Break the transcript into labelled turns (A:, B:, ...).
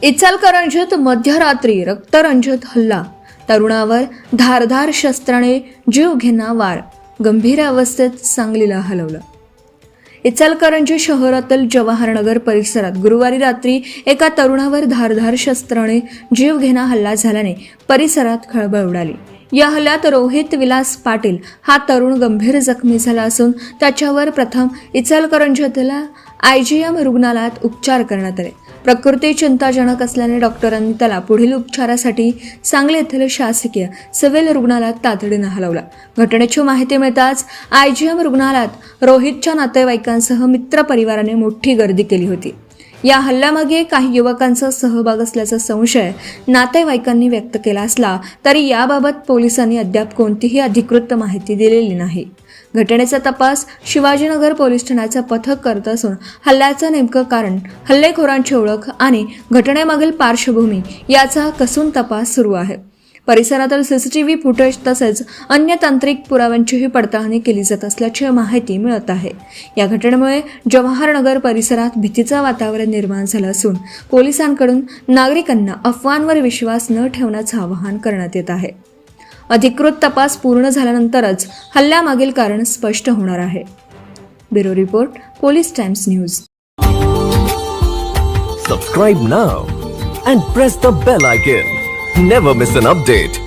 A: इचलकरंजीत मध्यरात्री रक्तरंजित हल्ला, तरुणावर धारदार शस्त्राने जीवघेणा वार, गंभीर अवस्थेत सांगलीला हलवलं. इचलकरंजी शहरातील जवाहरनगर परिसरात गुरुवारी रात्री एका तरुणावर धारदार शस्त्राने जीवघेणा हल्ला झाल्याने परिसरात खळबळ उडाली. या हल्ल्यात रोहित विलास पाटील हा तरुण गंभीर जखमी झाला असून त्याच्यावर प्रथम इचलकरंजीतील IGM रुग्णालयात उपचार करण्यात आले. प्रकृती चिंताजनक असल्याने डॉक्टरांनी त्याला पुढील उपचारासाठी सांगली येथील शासकीय सिव्हिल रुग्णालयात तातडीने हलवलं. घटनेची माहिती मिळताच IGM रुग्णालयात रोहितच्या नातेवाईकांसह मित्र परिवाराने मोठी गर्दी केली होती. या हल्ल्यामागे काही युवकांचा सहभाग असल्याचा संशय नातेवाईकांनी व्यक्त केला असला तरी याबाबत पोलिसांनी अद्याप कोणतीही अधिकृत माहिती दिलेली नाही. घटनेचा तपास शिवाजीनगर पोलीस ठाण्याचे पथक करत असून हल्ल्याचं नेमकं कारण, हल्लेखोरांची ओळख आणि घटनेमागील पार्श्वभूमी याचा कसून तपास सुरू आहे. परिसरातील CCTV फुटेज तसेच अन्य तांत्रिक पुराव्यांचीही पडताळणी केली जात असल्याची माहिती मिळत आहे. या घटनेमुळे जवाहरनगर परिसरात भीतीचं वातावरण निर्माण झालं असून पोलिसांकडून नागरिकांना अफवांवर विश्वास न ठेवण्याचं आवाहन करण्यात येत आहे. अधिकृत तपास पूर्ण झाल्यानंतरच हल्ल्यामागील कारण स्पष्ट होणार आहे. Bureau report, police times news.
B: Subscribe now and press the bell icon. Never miss an update.